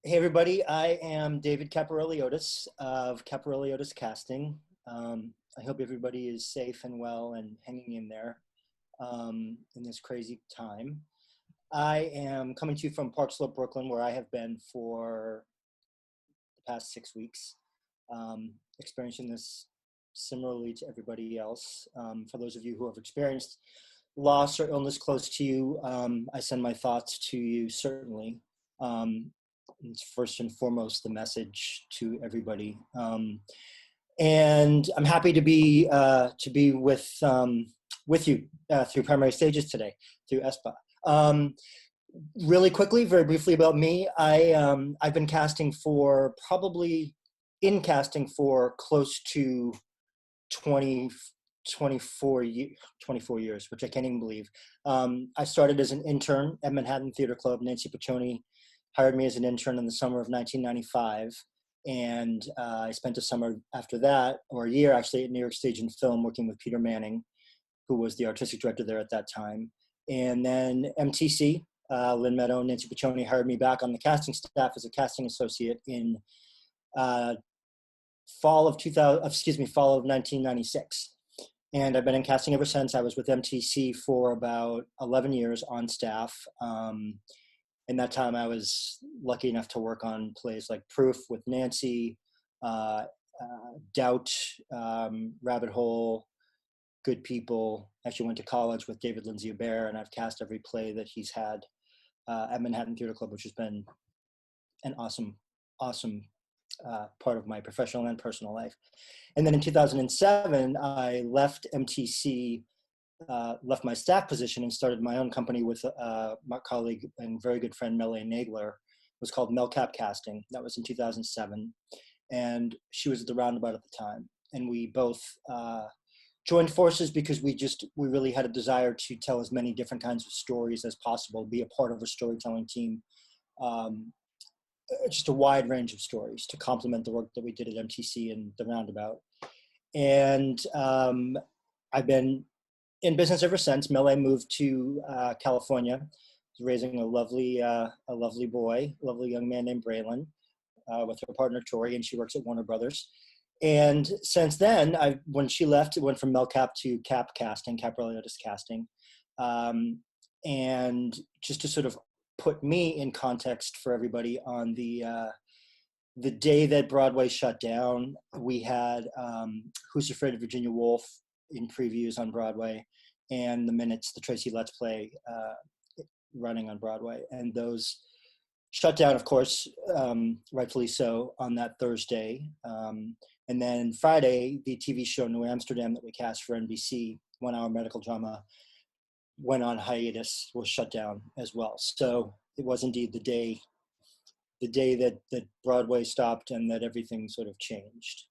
Hey everybody, I am David Caparelliotis of Caparelliotis Casting. I hope everybody is safe and well and hanging in there in this crazy time. I am coming to you from Park Slope, Brooklyn, where I have been for the past 6 weeks, experiencing this similarly to everybody else. For those of you who have experienced loss or illness close to you, I send my thoughts to you, certainly. It's first and foremost the message to everybody, and I'm happy to be with you through primary stages today through ESPA. Really quickly, very briefly about me, I've been casting for close to 20, 24 years, which I can't even believe. I started as an intern at Manhattan Theater Club. Nancy Piccioni hired me as an intern in the summer of 1995. And I spent a summer after that, or a year actually, at New York Stage and Film working with Peter Manning, who was the artistic director there at that time. And then MTC, Lynn Meadow and Nancy Piccioni hired me back on the casting staff as a casting associate in fall of 1996. And I've been in casting ever since. I was with MTC for about 11 years on staff. In that time, I was lucky enough to work on plays like Proof with Nancy, Doubt, Rabbit Hole, Good People. Actually went to college with David Lindsay-Abaire, and I've cast every play that he's had at Manhattan Theater Club, which has been an awesome part of my professional and personal life. And then in 2007, I left MTC, left my staff position and started my own company with my colleague and very good friend, Melanie Nagler. It was called Melcap Casting. That was in 2007. And she was at the Roundabout at the time. And we both joined forces because we really had a desire to tell as many different kinds of stories as possible, be a part of a storytelling team. Just a wide range of stories to complement the work that we did at MTC and the Roundabout. And I've been in business ever since. Mele moved to California, raising a lovely boy, a lovely young man named Braylon, with her partner Tori, and she works at Warner Brothers. And since then, when she left, it went from Melcap to Cap Casting, Caparelliotis Casting. And just to sort of put me in context for everybody, on the day that Broadway shut down, we had Who's Afraid of Virginia Woolf in previews on Broadway, and The Minutes, the Tracy Letts play, running on Broadway. And those shut down, of course, rightfully so, on that Thursday. And then Friday, the TV show New Amsterdam that we cast for NBC, 1-hour medical drama, went on hiatus, was shut down as well. So it was indeed the day that Broadway stopped and that everything sort of changed.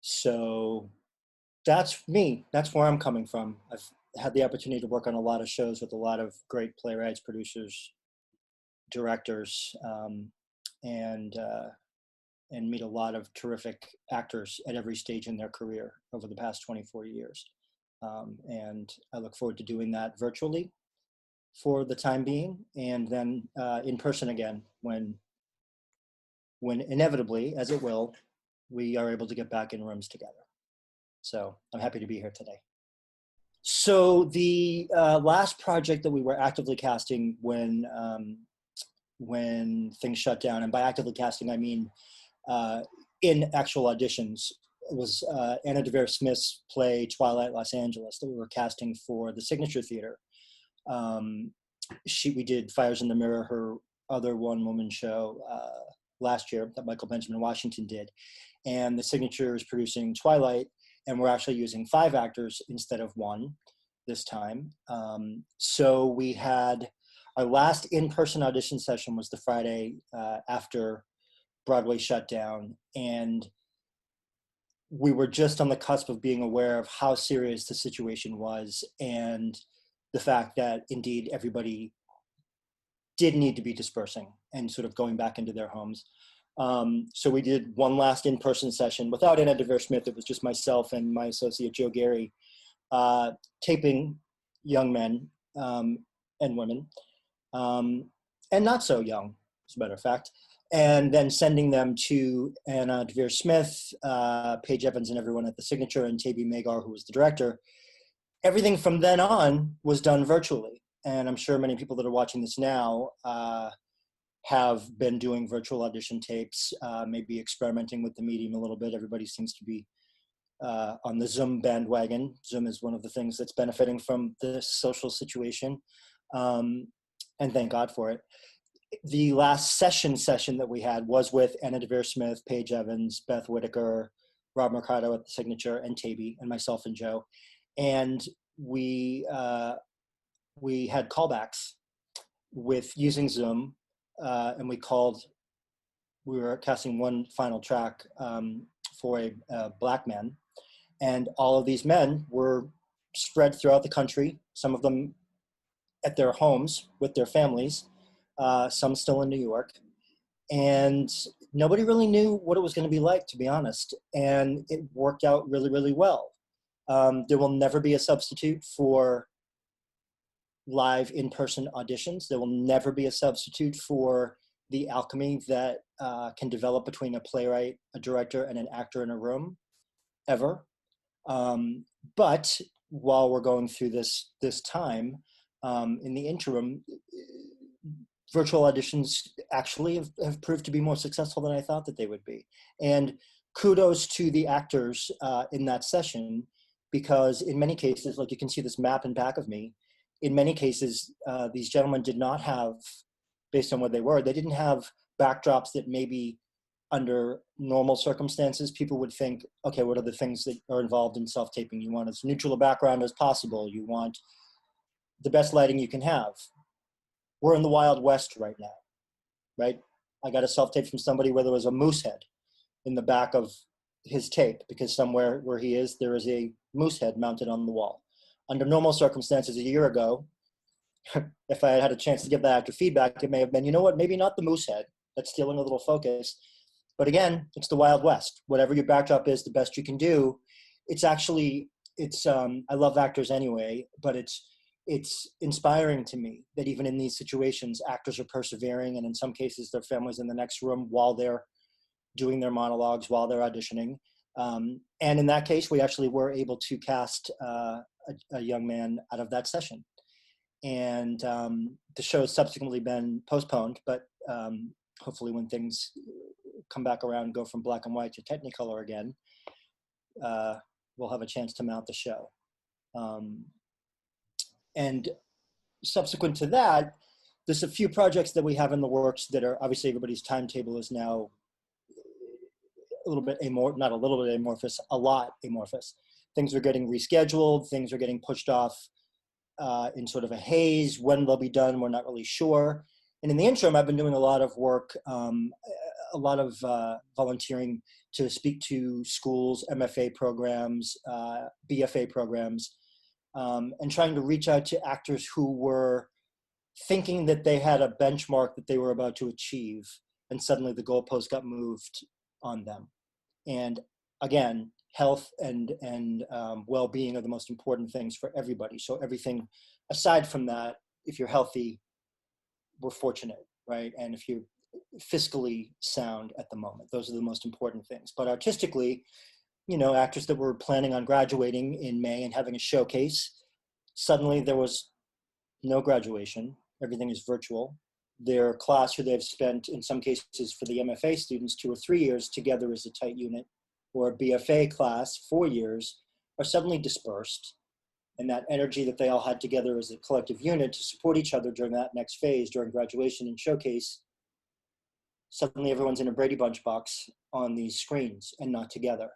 So that's me. That's where I'm coming from. I've had the opportunity to work on a lot of shows with a lot of great playwrights, producers, directors, and meet a lot of terrific actors at every stage in their career over the past 24 years. And I look forward to doing that virtually for the time being, and then in person again when inevitably, as it will, we are able to get back in rooms together. So I'm happy to be here today. So the last project that we were actively casting when things shut down, and by actively casting I mean in actual auditions, it was Anna Devere Smith's play Twilight Los Angeles that we were casting for the Signature Theater. We did Fires in the Mirror, her other one-woman show, last year that Michael Benjamin Washington did. And the Signature is producing Twilight, and we're actually using 5 actors instead of 1 this time. So we had our last in-person audition session was the Friday after Broadway shut down, and we were just on the cusp of being aware of how serious the situation was, and the fact that indeed everybody did need to be dispersing and sort of going back into their homes. So we did one last in-person session without Anna Devere Smith. It was just myself and my associate Joe Gary, taping young men and women, and not so young, as a matter of fact, and then sending them to Anna Devere Smith, Paige Evans, and everyone at the Signature, and Taby Magar, who was the director. Everything from then on was done virtually. And I'm sure many people that are watching this now have been doing virtual audition tapes, maybe experimenting with the medium a little bit. Everybody seems to be on the Zoom bandwagon. Zoom is one of the things that's benefiting from this social situation. And thank God for it. The last session that we had was with Anna Devere Smith, Paige Evans, Beth Whitaker, Rob Mercado at the Signature, and Taby, and myself and Joe. And we had callbacks with using Zoom, and we were casting one final track for a Black man, and all of these men were spread throughout the country, some of them at their homes with their families, some still in New York, and nobody really knew what it was going to be like, to be honest, and it worked out really, really well. There will never be a substitute for live in-person auditions. There will never be a substitute for the alchemy that can develop between a playwright, a director, and an actor in a room, ever. But while we're going through this time, in the interim, virtual auditions actually have proved to be more successful than I thought that they would be. And kudos to the actors in that session, because in many cases, like you can see this map in back of me, in many cases, these gentlemen did not have, based on what they didn't have backdrops that maybe under normal circumstances, people would think, okay, what are the things that are involved in self-taping? You want as neutral a background as possible. You want the best lighting you can have. We're in the Wild West right now, right? I got a self-tape from somebody where there was a moose head in the back of his tape, because somewhere where he is, there is a moose head mounted on the wall. Under normal circumstances a year ago, if I had had a chance to give that actor feedback, it may have been, you know what, maybe not the moose head. That's stealing a little focus. But again, it's the Wild West. Whatever your backdrop is, the best you can do. It's actually, I love actors anyway, but it's inspiring to me that even in these situations, actors are persevering, and in some cases, their families in the next room while they're doing their monologues, while they're auditioning. And in that case, we actually were able to cast a young man out of that session. And the show has subsequently been postponed, but hopefully when things come back around, go from black and white to Technicolor again, we'll have a chance to mount the show. And subsequent to that, there's a few projects that we have in the works that are, obviously everybody's timetable is now a little bit not a little bit amorphous, a lot amorphous. Things are getting rescheduled, things are getting pushed off in sort of a haze. When they'll be done, we're not really sure. And in the interim, I've been doing a lot of work, a lot of volunteering to speak to schools, MFA programs, BFA programs, and trying to reach out to actors who were thinking that they had a benchmark that they were about to achieve, and suddenly the goalpost got moved on them. And again, health and well-being are the most important things for everybody. So everything aside from that, if you're healthy, we're fortunate, right? And if you're fiscally sound at the moment, those are the most important things. But artistically, you know, actors that were planning on graduating in May and having a showcase, suddenly there was no graduation. Everything is virtual. Their class, who they've spent, in some cases for the MFA students, 2 or 3 years together as a tight unit, or a BFA class, 4 years, are suddenly dispersed. And that energy that they all had together as a collective unit to support each other during that next phase, during graduation and showcase, suddenly everyone's in a Brady Bunch box on these screens and not together.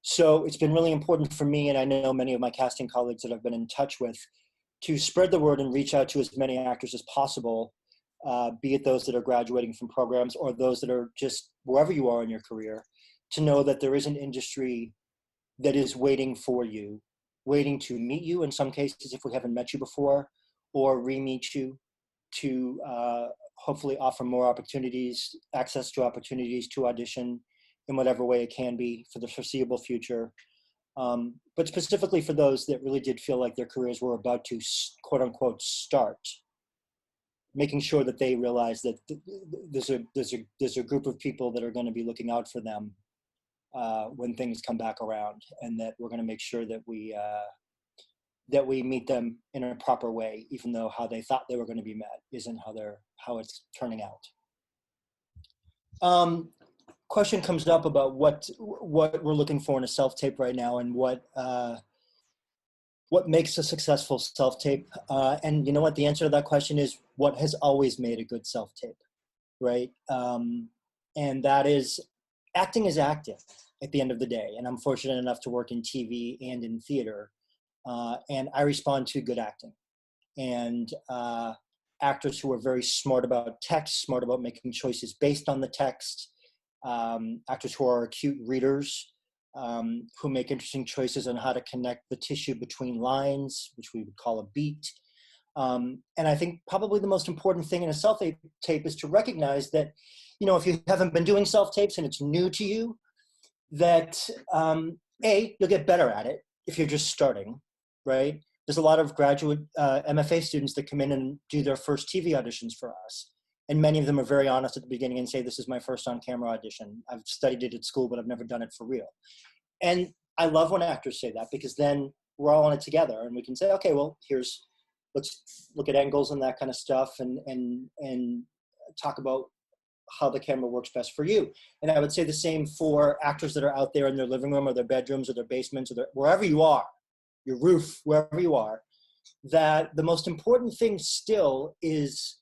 So it's been really important for me, and I know many of my casting colleagues that I've been in touch with, to spread the word and reach out to as many actors as possible, be it those that are graduating from programs or those that are just wherever you are in your career, to know that there is an industry that is waiting for you, waiting to meet you in some cases if we haven't met you before, or re-meet you, to hopefully offer more opportunities, access to opportunities to audition in whatever way it can be for the foreseeable future. But specifically for those that really did feel like their careers were about to, quote unquote, start. making sure that they realize that there's a group of people that are going to be looking out for them when things come back around, and that we're going to make sure that we meet them in a proper way, even though how they thought they were going to be met isn't how it's turning out. Question comes up about what we're looking for in a self-tape right now, and what makes a successful self-tape. And you know what, the answer to that question is what has always made a good self-tape, right? And that is, acting is acting at the end of the day. And I'm fortunate enough to work in TV and in theater. And I respond to good acting. And actors who are very smart about text, smart about making choices based on the text, actors who are acute readers, who make interesting choices on how to connect the tissue between lines, which we would call a beat. And I think probably the most important thing in a self-tape is to recognize that, you know, if you haven't been doing self-tapes and it's new to you, that you'll get better at it if you're just starting, right? There's a lot of graduate MFA students that come in and do their first TV auditions for us. And many of them are very honest at the beginning and say, this is my first on-camera audition. I've studied it at school, but I've never done it for real. And I love when actors say that, because then we're all in it together and we can say, okay, well, let's look at angles and that kind of stuff, and talk about how the camera works best for you. And I would say the same for actors that are out there in their living room or their bedrooms or their basements or wherever you are, your roof, wherever you are, that the most important thing still is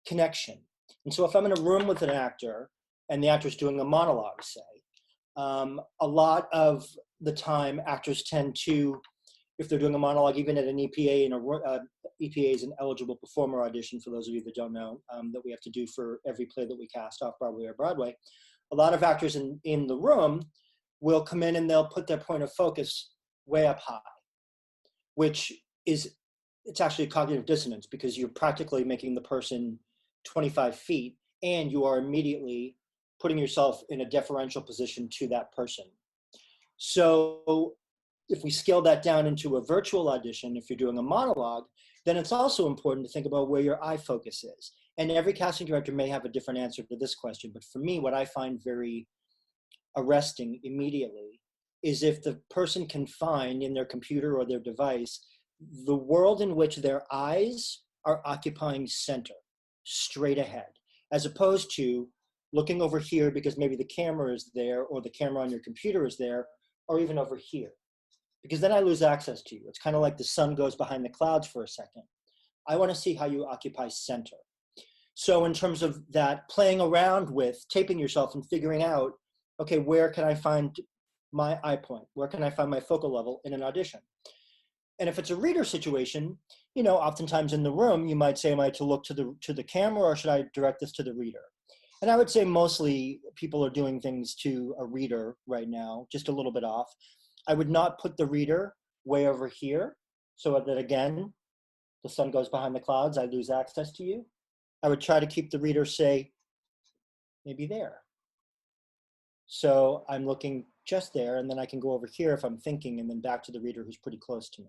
connection. And so if I'm in a room with an actor and the actor's doing a monologue, say, a lot of the time actors tend to, if they're doing a monologue, even at an EPA, and EPA is an eligible performer audition, for those of you that don't know, that we have to do for every play that we cast off Broadway or Broadway. A lot of actors in the room will come in and they'll put their point of focus way up high, which is, it's actually a cognitive dissonance, because you're practically making the person 25 feet and you are immediately putting yourself in a deferential position to that person. So if we scale that down into a virtual audition, if you're doing a monologue, then it's also important to think about where your eye focus is. And every casting director may have a different answer to this question, but for me, what I find very arresting immediately is if the person can find in their computer or their device the world in which their eyes are occupying center, straight ahead, as opposed to looking over here because maybe the camera is there, or the camera on your computer is there, or even over here. Because then I lose access to you. It's kind of like the sun goes behind the clouds for a second. I want to see how you occupy center. So in terms of that, playing around with taping yourself and figuring out, okay, where can I find my eye point? Where can I find my focal level in an audition? And if it's a reader situation, you know, oftentimes in the room, you might say, am I to look to the camera, or should I direct this to the reader? And I would say mostly people are doing things to a reader right now, just a little bit off. I would not put the reader way over here, so that again, the sun goes behind the clouds, I lose access to you. I would try to keep the reader, say, maybe there. So I'm looking just there, and then I can go over here if I'm thinking, and then back to the reader who's pretty close to me.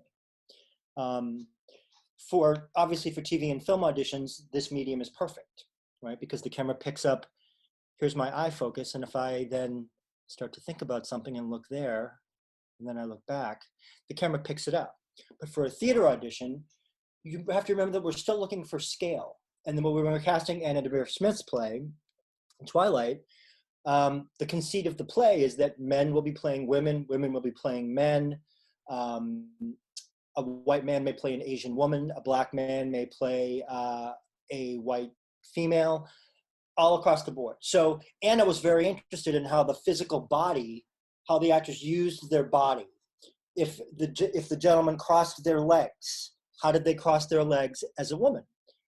Obviously for TV and film auditions, this medium is perfect, right? Because the camera picks up, here's my eye focus, and if I then start to think about something and look there, and then I look back, the camera picks it up. But for a theater audition, you have to remember that we're still looking for scale. And then when we were casting Anna Deavere Smith's play, Twilight, the conceit of the play is that men will be playing women, women will be playing men, a white man may play an Asian woman, a black man may play a white female, all across the board. So Anna was very interested in how the physical body, how the actors used their body. If the gentleman crossed their legs, how did they cross their legs as a woman?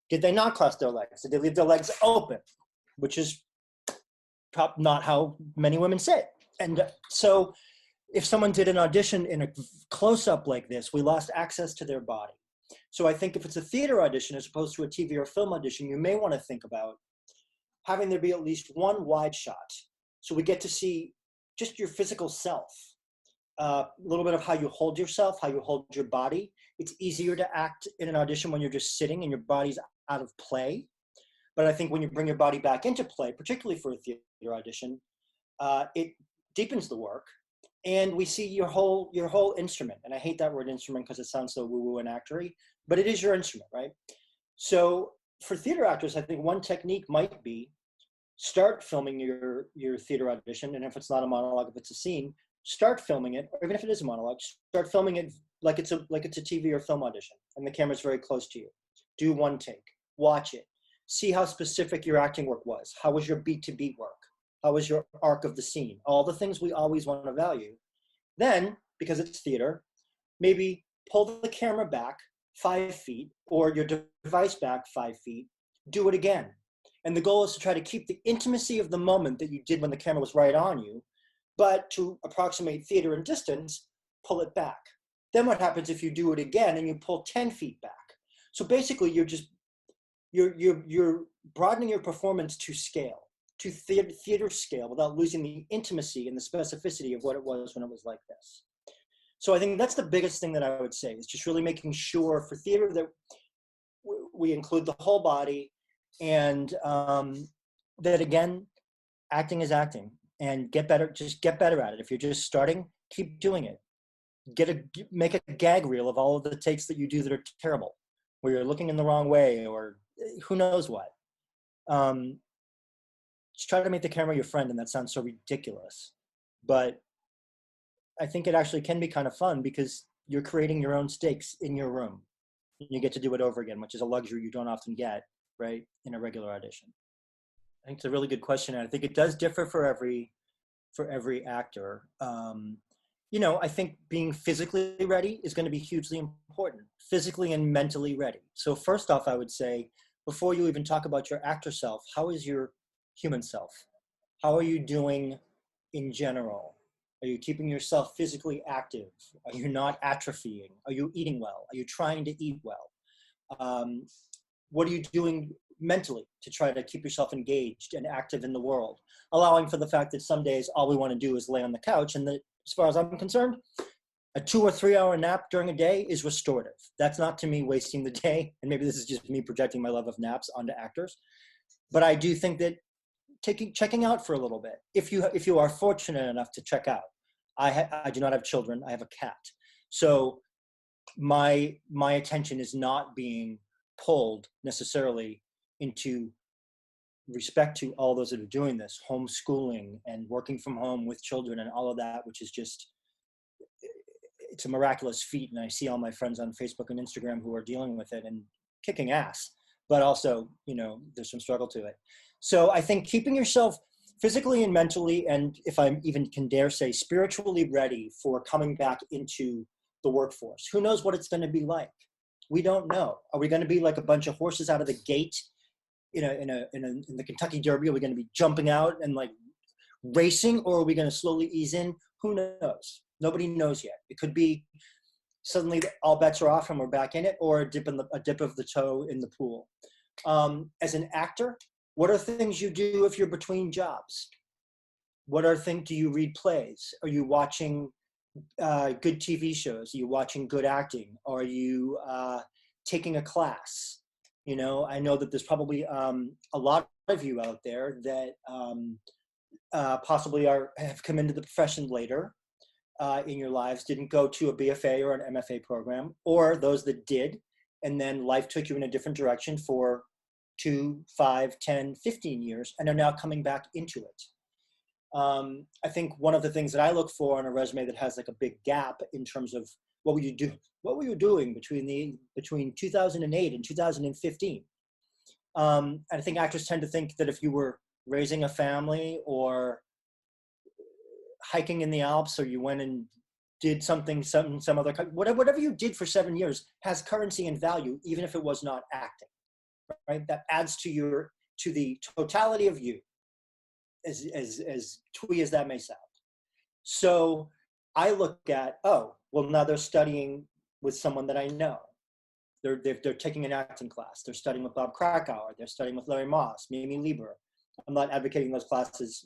Did they not cross their legs? Did they leave their legs open? Which is not how many women say. And so if someone did an audition in a close-up like this, we lost access to their body. So I think if it's a theater audition as opposed to a TV or film audition, you may want to think about having there be at least one wide shot, so we get to see just your physical self, a little bit of how you hold yourself, how you hold your body. It's easier to act in an audition when you're just sitting and your body's out of play. But I think when you bring your body back into play, particularly for a theater audition, it deepens the work, and we see your whole instrument. And I hate that word instrument because it sounds so woo-woo and actory, but it is your instrument, right? So for theater actors, I think one technique might be start filming your theater audition, and if it's not a monologue, if it's a scene, start filming it, or even if it is a monologue, start filming it like it's a TV or film audition, and the camera's very close to you. Do one take, watch it, see how specific your acting work was. How was your beat to beat work? How was your arc of the scene? All the things we always want to value. Then, because it's theater, maybe pull the camera back 5 feet or your device back 5 feet, do it again. And the goal is to try to keep the intimacy of the moment that you did when the camera was right on you, but to approximate theater and distance, pull it back. Then what happens if you do it again and you pull 10 feet back? So basically you're broadening your performance to scale, to theater scale, without losing the intimacy and the specificity of what it was when it was like this. So I think that's the biggest thing that I would say, is just really making sure for theater that we include the whole body, and that again, acting is acting, and get better, just get better at it. If you're just starting, keep doing it. Make a gag reel of all of the takes that you do that are terrible, where you're looking in the wrong way, or who knows what. Just try to make the camera your friend, and that sounds so ridiculous, but I think it actually can be kind of fun, because you're creating your own stakes in your room. You get to do it over again, which is a luxury you don't often get, right, in a regular audition. I think it's a really good question, and I think it does differ for every actor. I think being physically ready is going to be hugely important, physically and mentally ready. So first off, I would say, before you even talk about your actor self, how is your human self? How are you doing in general? Are you keeping yourself physically active? Are you not atrophying? Are you eating well? Are you trying to eat well? What are you doing mentally to try to keep yourself engaged and active in the world? Allowing for the fact that some days all we want to do is lay on the couch, and that, as far as I'm concerned, a 2 or 3 hour nap during a day is restorative. That's not, to me, wasting the day. And maybe this is just me projecting my love of naps onto actors. But I do think that checking out for a little bit, if you are fortunate enough to check out. I do not have children. I have a cat. So my attention is not being pulled necessarily into respect to all those that are doing this, homeschooling and working from home with children and all of that, which is just, it's a miraculous feat. And I see all my friends on Facebook and Instagram who are dealing with it and kicking ass, but also, there's some struggle to it. So I think keeping yourself physically and mentally, and if I even can dare say spiritually ready for coming back into the workforce. Who knows what it's going to be like? We don't know. Are we going to be like a bunch of horses out of the gate in the Kentucky Derby? Are we going to be jumping out and like racing, or are we going to slowly ease in? Who knows? Nobody knows yet. It could be suddenly all bets are off and we're back in it, or a dip of the toe in the pool. As an actor, what are things you do if you're between jobs? Do you read plays? Are you watching good TV shows? Are you watching good acting? Are you taking a class? I know that there's probably a lot of you out there that possibly have come into the profession later in your lives, didn't go to a BFA or an MFA program, or those that did, and then life took you in a different direction for 2, 5, 10, 15 years, and are now coming back into it. I think one of the things that I look for on a resume that has like a big gap in terms of what were you doing between 2008 and 2015? And I think actors tend to think that if you were raising a family or hiking in the Alps, or you went and did some other, whatever you did for 7 years has currency and value, even if it was not acting, right? That adds to the totality of you, as twee as that may sound. So I look at, now they're studying with someone that I know. They're taking an acting class. They're studying with Bob Krakauer. They're studying with Larry Moss, Mimi Lieber. I'm not advocating those classes.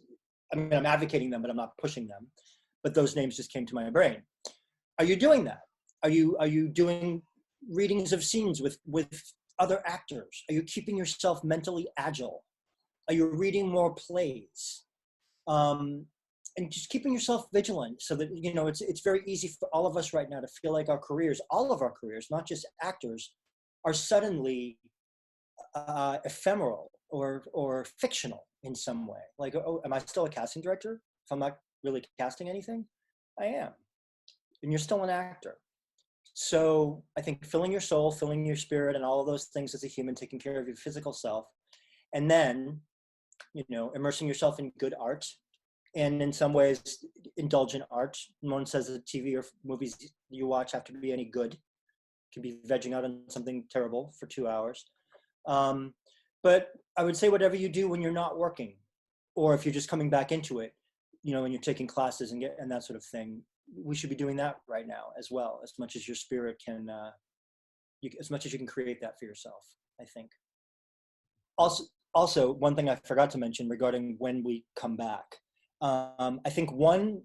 I mean, I'm advocating them, but I'm not pushing them. But those names just came to my brain. Are you doing that? Are you doing readings of scenes with other actors? Are you keeping yourself mentally agile? Are you reading more plays? And just keeping yourself vigilant so that, you know, it's very easy for all of us right now to feel like our careers, all of our careers, not just actors, are suddenly ephemeral or fictional in some way. Like, oh, am I still a casting director if I'm not really casting anything? I am. And you're still an actor. So I think filling your soul, filling your spirit, and all of those things as a human, taking care of your physical self, and then, you know, immersing yourself in good art, and in some ways, indulgent art. No one says that TV or movies you watch have to be any good. You can be vegging out on something terrible for 2 hours. But I would say whatever you do when you're not working, or if you're just coming back into it, you know, and you're taking classes and that sort of thing, we should be doing that right now as well, as much as your spirit can, as much as you can create that for yourself, I think. Also, one thing I forgot to mention regarding when we come back, I think one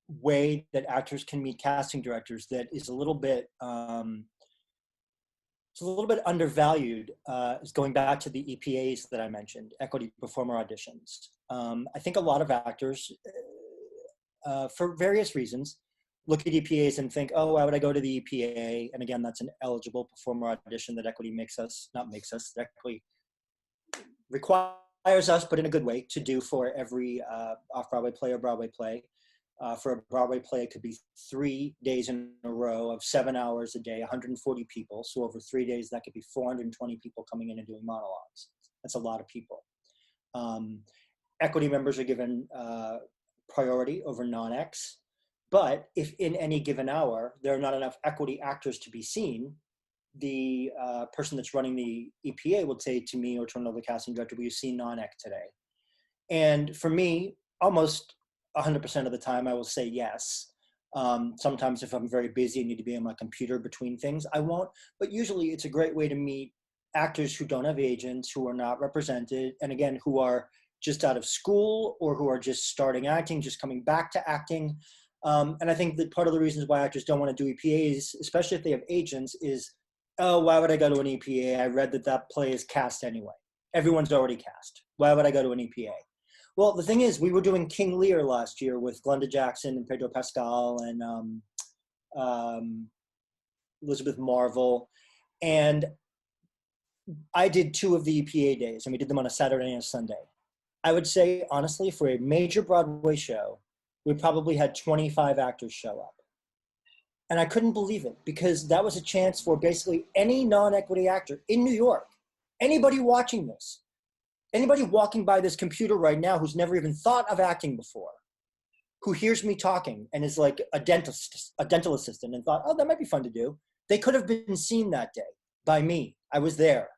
way that actors can meet casting directors that is a little bit, it's a little bit undervalued, is going back to the EPAs that I mentioned, equity performer auditions. I think a lot of actors, for various reasons, look at EPAs and think, oh, why would I go to the EPA? And again, that's an eligible performer audition that equity that equity requires us, but in a good way, to do for every off-Broadway play or Broadway play. For a Broadway play, it could be 3 days in a row of 7 hours a day, 140 people. So over 3 days, that could be 420 people coming in and doing monologues. That's a lot of people. Equity members are given priority over non-ex. But if in any given hour, there are not enough equity actors to be seen, the person that's running the EPA would say to me or to another casting director, will you see non-ex today? And for me, almost 100% of the time, I will say yes. Sometimes if I'm very busy and need to be on my computer between things, I won't. But usually it's a great way to meet actors who don't have agents, who are not represented, and again, who are just out of school or who are just starting acting, just coming back to acting. And I think that part of the reasons why actors don't want to do EPAs, especially if they have agents, is, oh, why would I go to an EPA? I read that play is cast anyway. Everyone's already cast. Why would I go to an EPA? Well, the thing is, we were doing King Lear last year with Glenda Jackson and Pedro Pascal and Elizabeth Marvel. And I did 2 of the EPA days, and we did them on a Saturday and a Sunday. I would say, honestly, for a major Broadway show, we probably had 25 actors show up. And I couldn't believe it, because that was a chance for basically any non-equity actor in New York, anybody watching this, anybody walking by this computer right now who's never even thought of acting before, who hears me talking and is like a dental assistant and thought, oh, that might be fun to do. They could have been seen that day by me. I was there,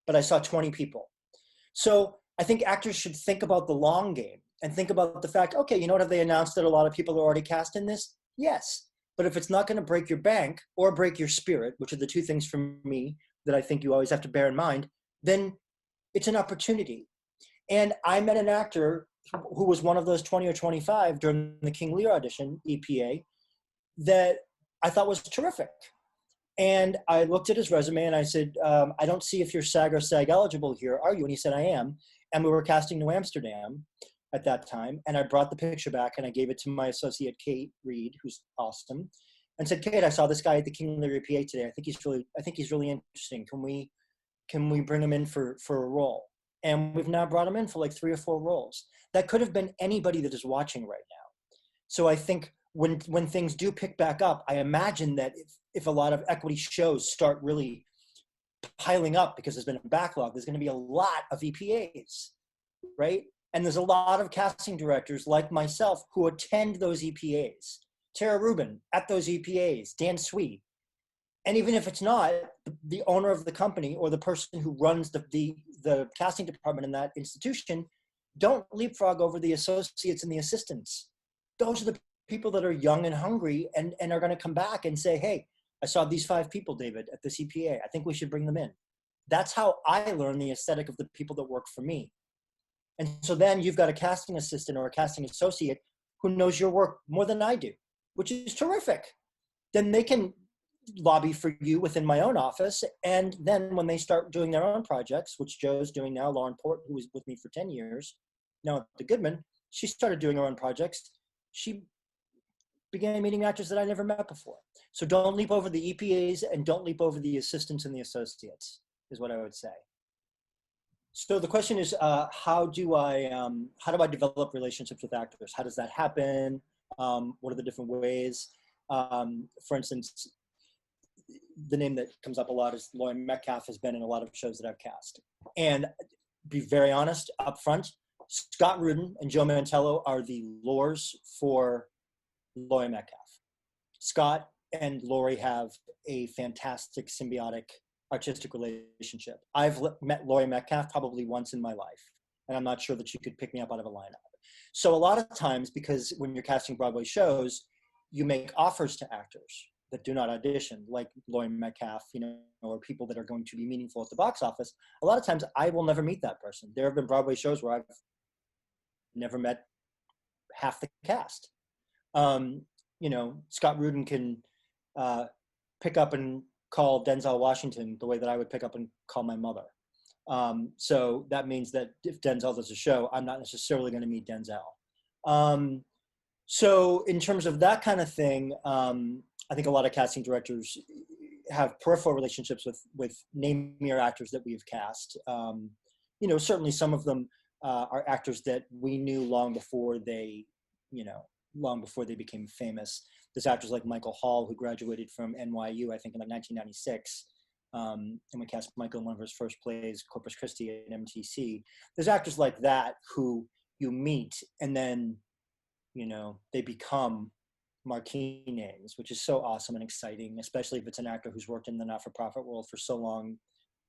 but I saw 20 people. So I think actors should think about the long game and think about the fact, okay, you know what, have they announced that a lot of people are already cast in this? Yes. But if it's not going to break your bank or break your spirit, which are the 2 things for me that I think you always have to bear in mind, then it's an opportunity. And I met an actor who was one of those 20 or 25 during the King Lear audition, EPA, that I thought was terrific. And I looked at his resume and I said, I don't see if you're SAG or SAG eligible here, are you? And he said, I am. And we were casting New Amsterdam at that time. And I brought the picture back and I gave it to my associate, Kate Reed, who's awesome, and said, Kate, I saw this guy at the King Lear EPA today. I think he's really interesting. Can we bring him in for a role? And we've now brought him in for like 3 or 4 roles. That could have been anybody that is watching right now. So I think when things do pick back up, I imagine that if a lot of equity shows start really piling up because there's been a backlog, there's going to be a lot of EPAs, right? And there's a lot of casting directors like myself who attend those EPAs. Tara Rubin at those EPAs, Dan Swee. And even if it's not, the owner of the company or the person who runs the casting department in that institution, don't leapfrog over the associates and the assistants. Those are the people that are young and hungry and are going to come back and say, hey, I saw these 5 people, David, at this EPA. I think we should bring them in. That's how I learn the aesthetic of the people that work for me. And so then you've got a casting assistant or a casting associate who knows your work more than I do, which is terrific. Then they can lobby for you within my own office. And then when they start doing their own projects, which Joe's doing now, Lauren Port, who was with me for 10 years, now at the Goodman, she started doing her own projects. She began meeting actors that I never met before. So don't leap over the EPAs and don't leap over the assistants and the associates, is what I would say. So the question is, how do I develop relationships with actors? How does that happen? What are the different ways? For instance, the name that comes up a lot is Lauren Metcalf has been in a lot of shows that I've cast. And be very honest up front, Scott Rudin and Joe Mantello are the lures for Laurie Metcalf. Scott and Laurie have a fantastic symbiotic artistic relationship. I've met Laurie Metcalf probably once in my life, and I'm not sure that she could pick me up out of a lineup. So a lot of times, because when you're casting Broadway shows, you make offers to actors that do not audition, like Laurie Metcalf, or people that are going to be meaningful at the box office. A lot of times I will never meet that person. There have been Broadway shows where I've never met half the cast. Scott Rudin can pick up and call Denzel Washington the way that I would pick up and call my mother. So that means that if Denzel does a show, I'm not necessarily going to meet Denzel. So in terms of that kind of thing, I think a lot of casting directors have peripheral relationships with name-your actors that we've cast. Certainly some of them are actors that we knew long before they became famous. There's actors like Michael Hall, who graduated from NYU, I think in like 1996. And we cast Michael in one of his first plays, Corpus Christi at MTC. There's actors like that who you meet and then, they become marquee names, which is so awesome and exciting, especially if it's an actor who's worked in the not-for-profit world for so long,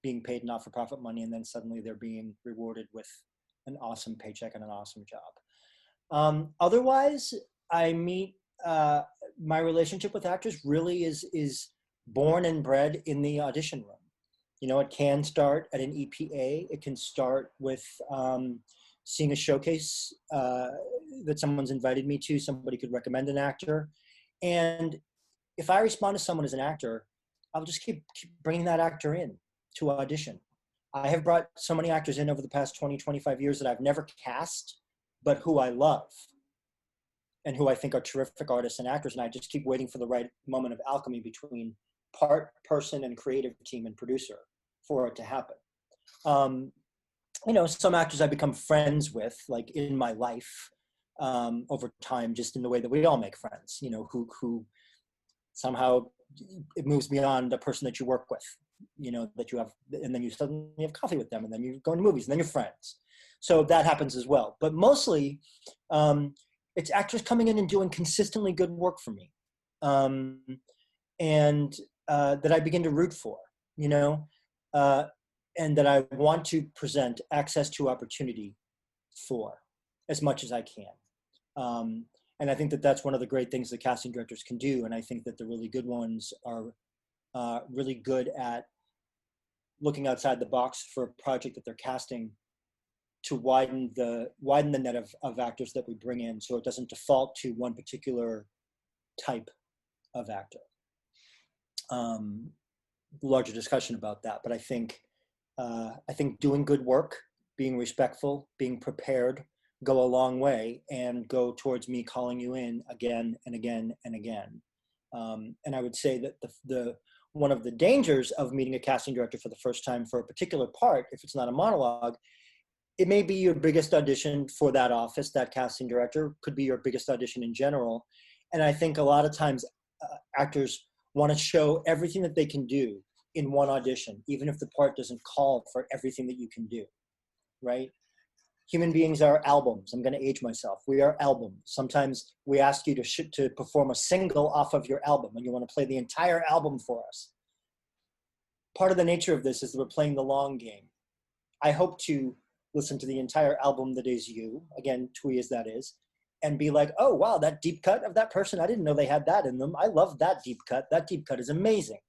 being paid not-for-profit money, and then suddenly they're being rewarded with an awesome paycheck and an awesome job. Otherwise, I meet, my relationship with actors really is born and bred in the audition room. It can start at an EPA. It can start with seeing a showcase that someone's invited me to. Somebody could recommend an actor. And if I respond to someone as an actor, I'll just keep bringing that actor in to audition. I have brought so many actors in over the past 20, 25 years that I've never cast, but who I love and who I think are terrific artists and actors. And I just keep waiting for the right moment of alchemy between part person and creative team and producer for it to happen. Some actors I become friends with, like in my life, over time, just in the way that we all make friends, who somehow it moves beyond the person that you work with, that you have, and then you suddenly have coffee with them, and then you go to movies, and then you're friends. So that happens as well. But mostly, it's actors coming in and doing consistently good work for me, and that I begin to root for, and that I want to present access to opportunity for as much as I can. And I think that that's one of the great things that casting directors can do. And I think that the really good ones are really good at looking outside the box for a project that they're casting to widen the net of actors that we bring in, so it doesn't default to one particular type of actor. Larger discussion about that, but I think doing good work, being respectful, being prepared, go a long way and go towards me calling you in again and again and again. And I would say that the one of the dangers of meeting a casting director for the first time for a particular part, if it's not a monologue, it may be your biggest audition for that office. That casting director could be your biggest audition in general. And I think a lot of times actors want to show everything that they can do in one audition, even if the part doesn't call for everything that you can do, right? Human beings are albums. I'm going to age myself. We are albums. Sometimes we ask you to perform a single off of your album, and you want to play the entire album for us. Part of the nature of this is that we're playing the long game. I hope to listen to the entire album that is you, again, twee as that is, and be like, oh, wow, that deep cut of that person, I didn't know they had that in them. I love that deep cut. That deep cut is amazing.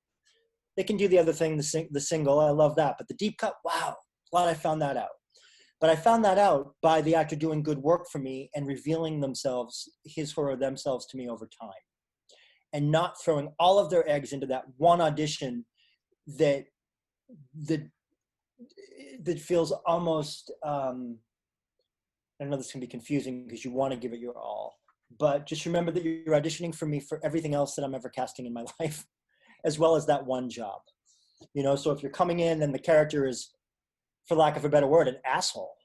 They can do the other thing, the single, I love that. But the deep cut, wow, glad I found that out. But I found that out by the actor doing good work for me and revealing themselves, his or her themselves to me over time. and not throwing all of their eggs into that one audition that feels almost, I know this can be confusing because you want to give it your all, but just remember that you're auditioning for me for everything else that I'm ever casting in my life, as well as that one job. You know, so if you're coming in and the character is, for lack of a better word, an asshole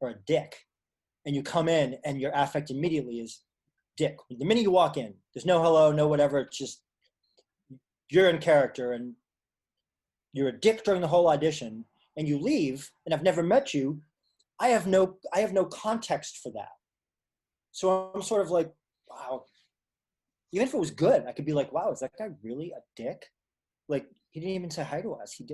or a dick, and you come in and your affect immediately is dick. The minute you walk in, there's no hello, no whatever, it's just you're in character and you're a dick during the whole audition, and you leave and I've never met you. I have no context for that. So I'm sort of like, wow, even if it was good, I could be like, wow, is that guy really a dick? Like, he didn't even say hi to us, he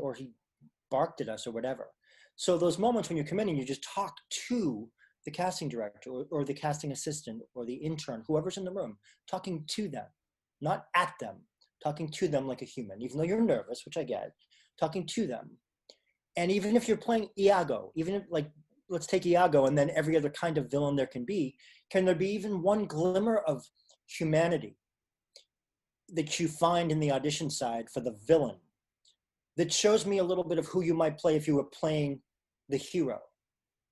barked at us or whatever. So those moments when you come in and you just talk to the casting director or the casting assistant or the intern, whoever's in the room, talking to them, not at them, talking to them like a human, even though you're nervous, which I get, talking to them. And even if you're playing Iago, even if, like, let's take Iago and then every other kind of villain there can there be even one glimmer of humanity that you find in the audition side for the villain that shows me a little bit of who you might play if you were playing the hero?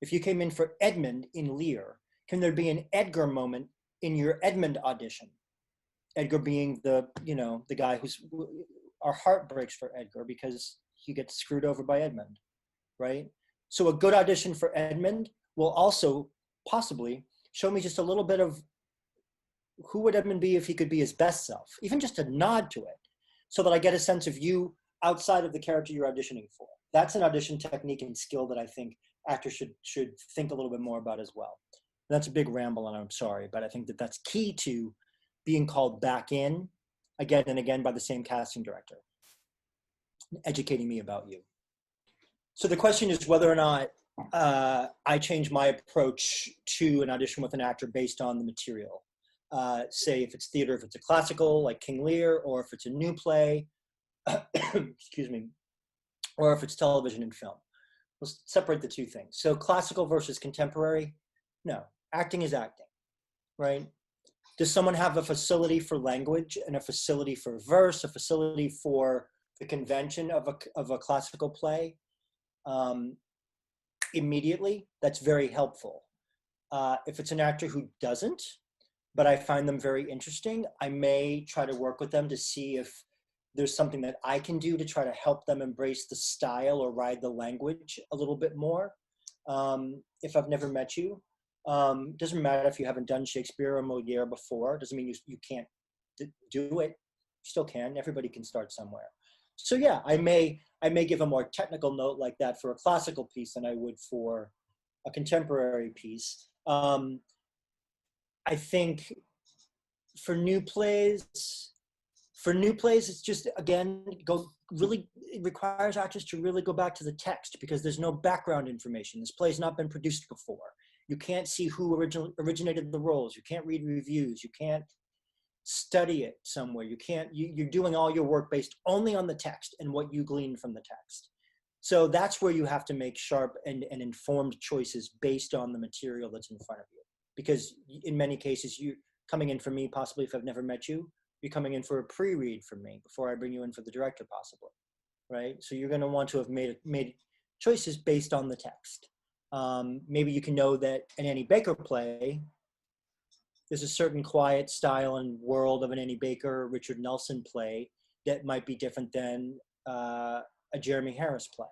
If you came in for Edmund in Lear, can there be an Edgar moment in your Edmund audition? Edgar being the guy our heart breaks for Edgar because he gets screwed over by Edmund, right? So a good audition for Edmund will also possibly show me just a little bit of who would Edmund be if he could be his best self, even just a nod to it, so that I get a sense of you outside of the character you're auditioning for. That's an audition technique and skill that I think actors should think a little bit more about as well. And that's a big ramble, and I'm sorry, but I think that that's key to being called back in again and again by the same casting director, educating me about you. So the question is whether or not I change my approach to an audition with an actor based on the material. Say if it's theater, if it's a classical like King Lear, or if it's a new play, excuse me, or if it's television and film. Let's separate the two things. So classical versus contemporary, no, acting is acting, right? Does someone have a facility for language and a facility for verse, a facility for the convention of a classical play? Immediately, that's very helpful. If it's an actor who doesn't, but I find them very interesting, I may try to work with them to see if there's something that I can do to try to help them embrace the style or ride the language a little bit more. If I've never met you, doesn't matter if you haven't done Shakespeare or Moliere before, doesn't mean you can't do it. You still can, everybody can start somewhere. So yeah, I may give a more technical note like that for a classical piece than I would for a contemporary piece. I think for new plays, it's just, again, it requires actors to really go back to the text because there's no background information. This play's not been produced before. You can't see who originated the roles. You can't read reviews. You can't study it somewhere. You're doing all your work based only on the text and what you glean from the text. So that's where you have to make sharp and informed choices based on the material that's in front of you. Because in many cases, you're coming in for me, possibly if I've never met you, you're coming in for a pre-read from me before I bring you in for the director, possibly, right? So you're going to want to have made choices based on the text. Maybe you can know that an Annie Baker play, there's a certain quiet style and world of an Annie Baker, Richard Nelson play that might be different than a Jeremy Harris play,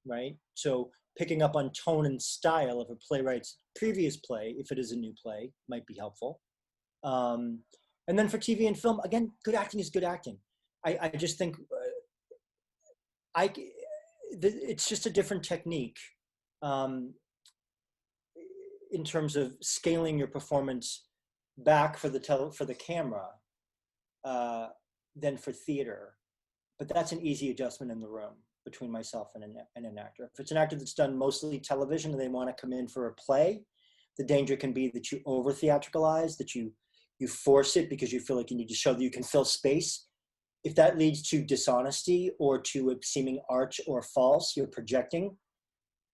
right? So picking up on tone and style of a playwright's previous play, if it is a new play, might be helpful. And then for TV and film, again, good acting is good acting. I just think it's just a different technique in terms of scaling your performance back for the camera than for theater. But that's an easy adjustment in the room between myself and an actor. If it's an actor that's done mostly television and they want to come in for a play, the danger can be that you over theatricalize, that you force it because you feel like you need to show that you can fill space. If that leads to dishonesty or to a seeming arch or false, you're projecting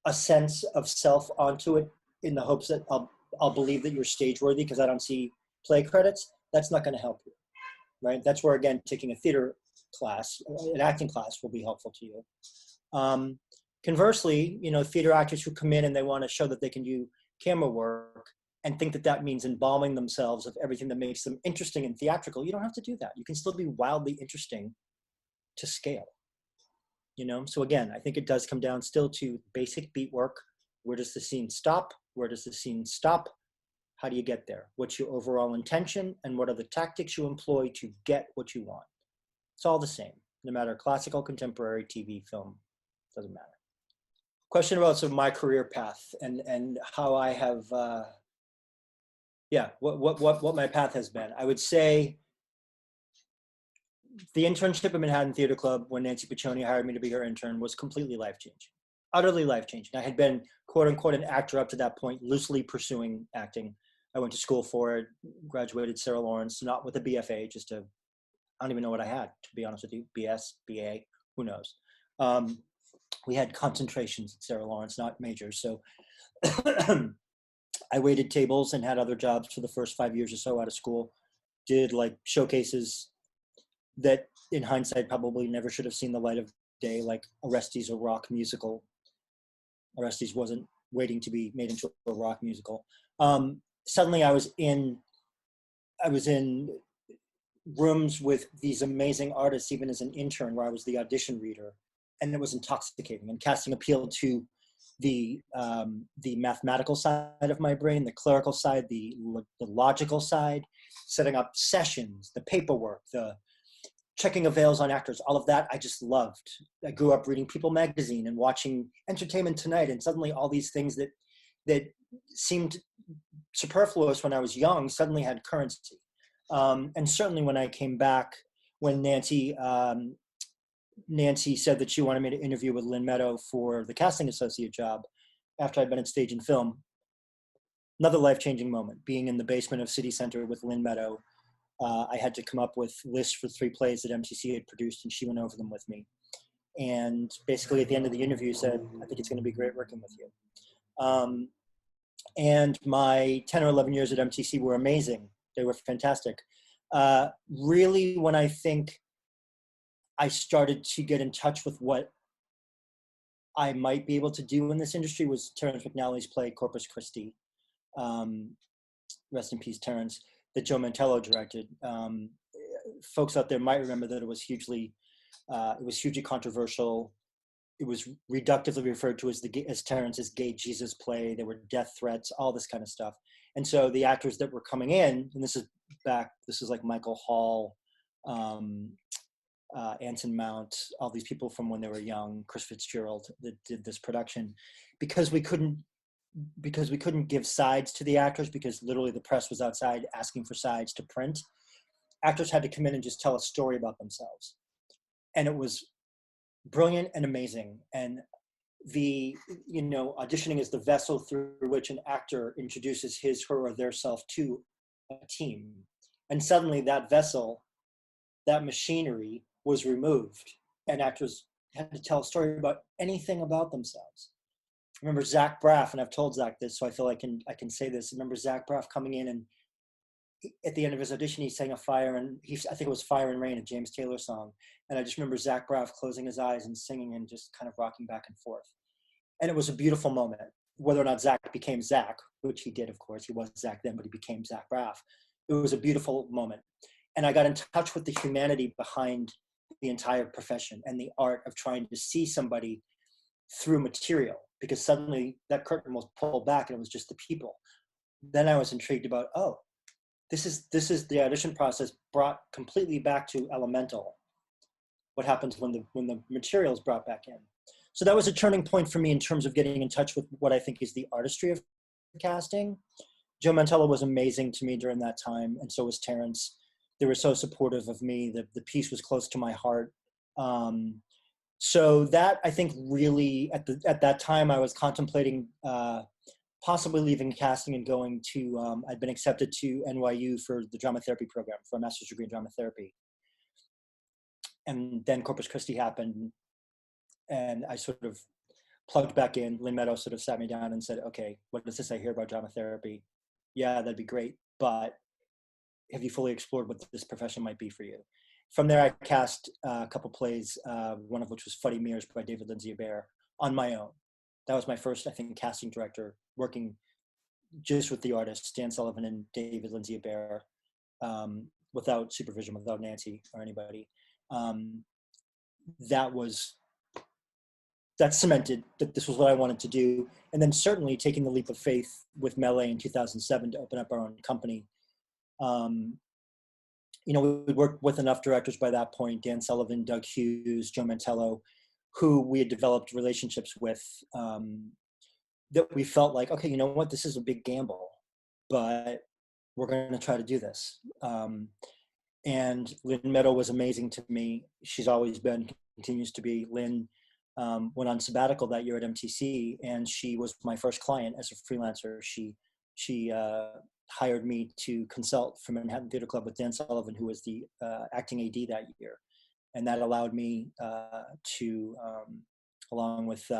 a sense of self onto it in the hopes that I'll believe that you're stage worthy because I don't see play credits. That's not going to help you, right? That's where, again, taking a theater class, an acting class will be helpful to you. Conversely, you know, theater actors who come in and they want to show that they can do camera work and think that that means embalming themselves of everything that makes them interesting and theatrical, you don't have to do that. You can still be wildly interesting to scale, you know? So again, I think it does come down still to basic beat work. Where does the scene stop? Where does the scene stop? How do you get there? What's your overall intention? And what are the tactics you employ to get what you want? It's all the same, no matter classical, contemporary, TV, film, doesn't matter. Question about sort of my career path and how I have, what my path has been. I would say the internship at Manhattan Theater Club when Nancy Piccioni hired me to be her intern was completely life-changing, utterly life-changing. I had been, quote unquote, an actor up to that point, loosely pursuing acting. I went to school for it, graduated Sarah Lawrence, not with a BFA, just a, I don't even know what I had, to be honest with you, BS, BA, who knows. We had concentrations at Sarah Lawrence, not majors. So I waited tables and had other jobs for the first 5 years or so out of school, did like showcases that in hindsight probably never should have seen the light of day, like Orestes, a rock musical. Orestes wasn't waiting to be made into a rock musical. Suddenly I was in rooms with these amazing artists, even as an intern, where I was the audition reader, and it was intoxicating. And casting appealed to the mathematical side of my brain, the clerical side, the logical side, setting up sessions, the paperwork, the checking avails on actors, all of that I just loved. I grew up reading People magazine and watching Entertainment Tonight, and suddenly all these things that seemed superfluous when I was young suddenly had currency. And certainly when I came back, when Nancy said that she wanted me to interview with Lynn Meadow for the casting associate job after I'd been at Stage and Film, another life-changing moment, being in the basement of City Center with Lynn Meadow. I had to come up with lists for 3 plays that MTC had produced, and she went over them with me. And basically at the end of the interview said, I think it's going to be great working with you. And my 10 or 11 years at MTC were amazing. They were fantastic. Really, when I think I started to get in touch with what I might be able to do in this industry was Terrence McNally's play Corpus Christi. Rest in peace, Terrence, that Joe Mantello directed. Folks out there might remember that it was hugely controversial. It was reductively referred to as Terrence's gay Jesus play. There were death threats, all this kind of stuff. And so the actors that were coming in, and this is like Michael Hall, Anson Mount, all these people from when they were young, Chris Fitzgerald, that did this production, because we couldn't give sides to the actors, because literally the press was outside asking for sides to print. Actors had to come in and just tell a story about themselves. And it was brilliant and amazing. And auditioning is the vessel through which an actor introduces his, her, or their self to a team. And suddenly that vessel, that machinery was removed, and actors had to tell a story about anything about themselves. I remember Zach Braff, and I've told Zach this, so I feel I can say this. I remember Zach Braff coming in, and at the end of his audition, he sang I think it was Fire and Rain, a James Taylor song. And I just remember Zach Braff closing his eyes and singing and just kind of rocking back and forth. And it was a beautiful moment. Whether or not Zach became Zach, which he did, of course, he was Zach then, but he became Zach Braff. It was a beautiful moment. And I got in touch with the humanity behind the entire profession and the art of trying to see somebody through material, because suddenly that curtain was pulled back and it was just the people. Then I was intrigued about, this is the audition process brought completely back to elemental. What happens when the material is brought back in? So that was a turning point for me in terms of getting in touch with what I think is the artistry of casting. Joe Mantello was amazing to me during that time, and so was Terrence. They were so supportive of me. The piece was close to my heart. So that, I think, really at that time I was contemplating possibly leaving casting and going to, I'd been accepted to NYU for the drama therapy program, for a master's degree in drama therapy. And then Corpus Christi happened, and I sort of plugged back in. Lynn Meadow sort of sat me down and said, okay, what does this I hear about drama therapy? Yeah, that'd be great, but have you fully explored what this profession might be for you? From there, I cast a couple plays, one of which was Funny Mirrors by David Lindsay-Abaire, on my own. That was my first, I think, casting director, working just with the artists, Dan Sullivan and David Lindsay-Abaire, without supervision, without Nancy or anybody. That cemented that this was what I wanted to do. And then certainly taking the leap of faith with Melee in 2007 to open up our own company. We worked with enough directors by that point, Dan Sullivan, Doug Hughes, Joe Mantello, who we had developed relationships with, that we felt like, okay, you know what, this is a big gamble, but we're going to try to do this. And Lynn Meadow was amazing to me. She's always been, continues to be. Lynn went on sabbatical that year at MTC, and she was my first client as a freelancer. She hired me to consult for Manhattan Theater Club with Dan Sullivan, who was the acting AD that year. And that allowed me to, along with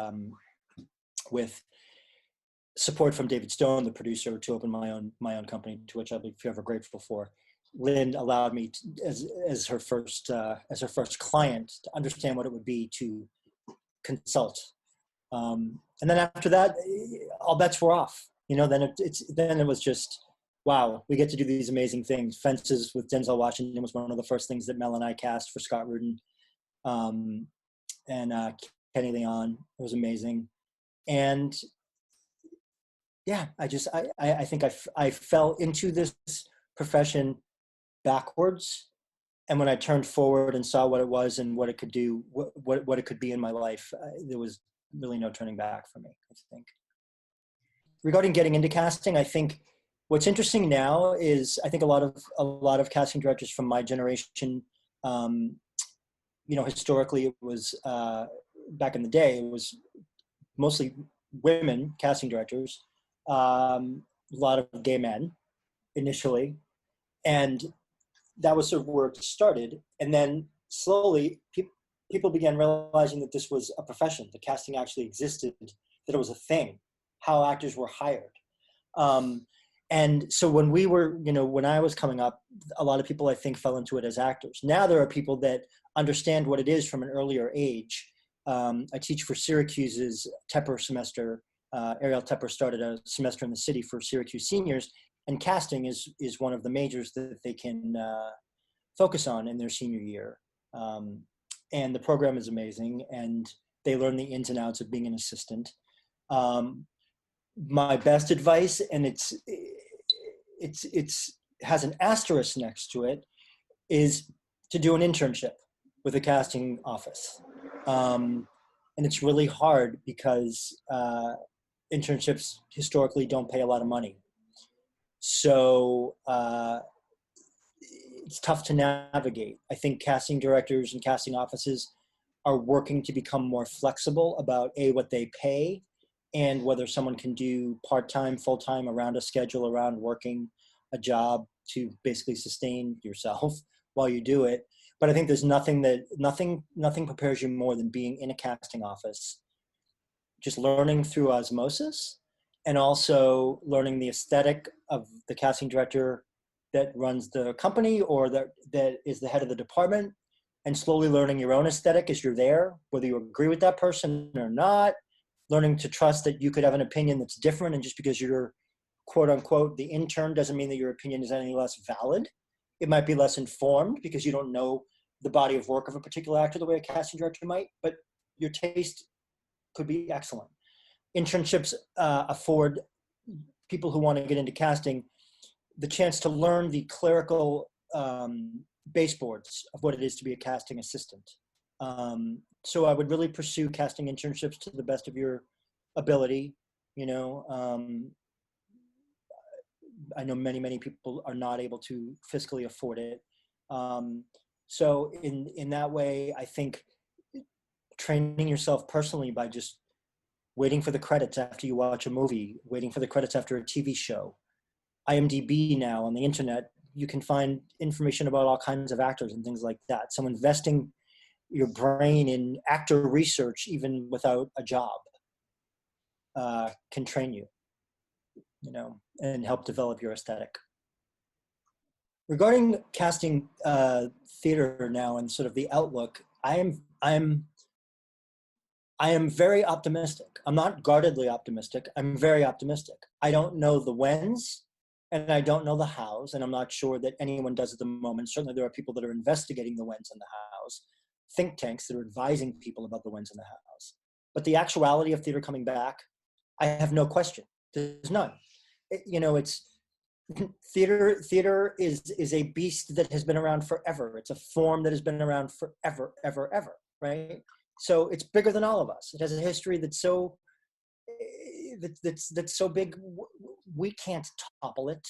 support from David Stone, the producer, to open my own company, to which I'll be forever grateful for. Lynn allowed me to, as her first client, to understand what it would be to consult. And then after that, all bets were off. Then it was just, wow, we get to do these amazing things. Fences with Denzel Washington was one of the first things that Mel and I cast for Scott Rudin, and Kenny Leon. It was amazing. And yeah, I think I fell into this profession backwards. And when I turned forward and saw what it was and what it could do, what it could be in my life, there was really no turning back for me, I think. Regarding getting into casting, I think what's interesting now is I think a lot of casting directors from my generation, historically it was, back in the day, it was mostly women casting directors, a lot of gay men initially. And that was sort of where it started. And then slowly people began realizing that this was a profession, that casting actually existed, that it was a thing, how actors were hired. And so when we were, when I was coming up, a lot of people, I think, fell into it as actors. Now there are people that understand what it is from an earlier age. I teach for Syracuse's Tepper semester. Ariel Tepper started a semester in the city for Syracuse seniors, and casting is one of the majors that they can focus on in their senior year. And the program is amazing, and they learn the ins and outs of being an assistant. My best advice, and it's has an asterisk next to it, is to do an internship with a casting office. And it's really hard because internships historically don't pay a lot of money. So it's tough to navigate. I think casting directors and casting offices are working to become more flexible about what they pay, and whether someone can do part-time, full-time, around a schedule, around working a job to basically sustain yourself while you do it. But I think there's nothing prepares you more than being in a casting office, just learning through osmosis, and also learning the aesthetic of the casting director that runs the company or that is the head of the department, and slowly learning your own aesthetic as you're there, whether you agree with that person or not, learning to trust that you could have an opinion that's different, and just because you're quote unquote the intern doesn't mean that your opinion is any less valid. It might be less informed because you don't know the body of work of a particular actor the way a casting director might, but your taste could be excellent. Internships afford people who want to get into casting the chance to learn the clerical baseboards of what it is to be a casting assistant. So I would really pursue casting internships to the best of your ability. I know many people are not able to fiscally afford it. So in that way, I think training yourself personally by just waiting for the credits after you watch a movie, waiting for the credits after a TV show. IMDb now on the internet, you can find information about all kinds of actors and things like that. So investing your brain in actor research, even without a job, can train you, and help develop your aesthetic. Regarding casting theater now and sort of the outlook, I am very optimistic. I'm not guardedly optimistic. I'm very optimistic. I don't know the whens and I don't know the hows, and I'm not sure that anyone does at the moment. Certainly there are people that are investigating the whens and the hows, think tanks that are advising people about the whens and the hows. But the actuality of theater coming back, I have no question. There's none. It's theater is a beast that has been around forever. It's a form that has been around forever, ever, ever, right? So it's bigger than all of us. It has a history that's so that's so big we can't topple it.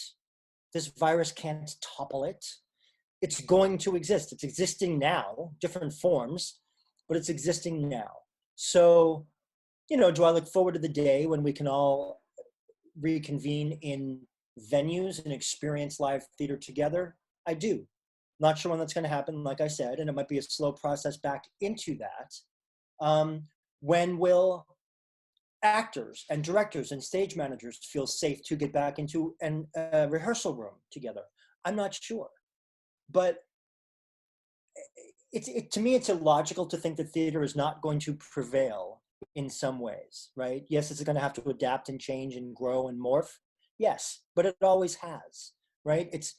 This virus can't topple it. It's going to exist. It's existing now, different forms, but it's existing now. So, do I look forward to the day when we can all reconvene in venues and experience live theater together? I do. Not sure when that's going to happen, like I said, and it might be a slow process back into that. When will actors and directors and stage managers feel safe to get back into a rehearsal room together? I'm not sure. But to me, it's illogical to think that theater is not going to prevail in some ways, right? Yes, it's going to have to adapt and change and grow and morph. Yes, but it always has, right? It's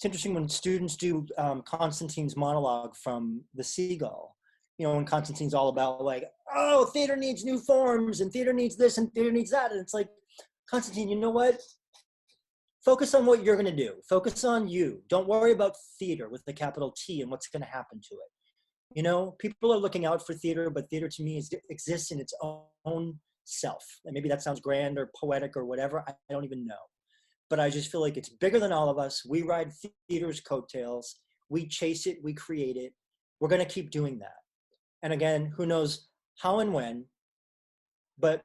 interesting when students do Constantine's monologue from The Seagull, when Constantine's all about like, oh, theater needs new forms and theater needs this and theater needs that. And it's like, Constantine, you know what? Focus on what you're going to do. Focus on you. Don't worry about theater with the capital T and what's going to happen to it. People are looking out for theater, but theater to me exists in its own self. And maybe that sounds grand or poetic or whatever. I don't even know. But I just feel like it's bigger than all of us. We ride theater's coattails. We chase it. We create it. We're going to keep doing that. And again, who knows how and when, but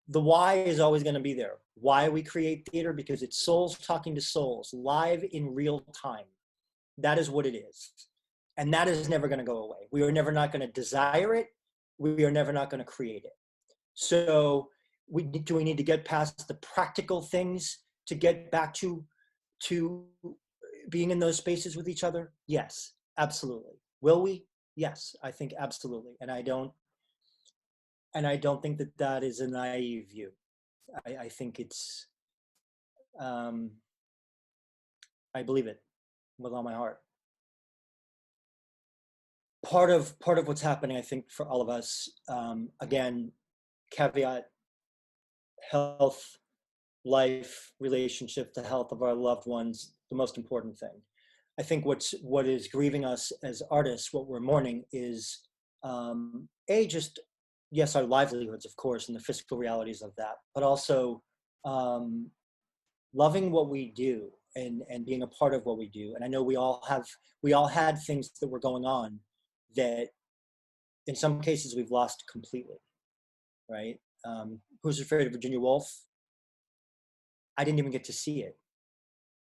the why is always going to be there. Why we create theater? Because it's souls talking to souls, live in real time. That is what it is. And that is never going to go away. We are never not going to desire it. We are never not going to create it. So do we need to get past the practical things to get back to being in those spaces with each other? Yes, absolutely. Will we? Yes, I think absolutely. And I don't think that is a naive view. I think it's, I believe it with all my heart. Part of what's happening, I think, for all of us, again, caveat, health, life, relationship, the health of our loved ones, the most important thing. I think what is grieving us as artists, what we're mourning is, just, yes, our livelihoods, of course, and the fiscal realities of that, but also loving what we do and being a part of what we do. And I know we all had things that were going on that in some cases we've lost completely, right? Who's Afraid of Virginia Woolf? I didn't even get to see it.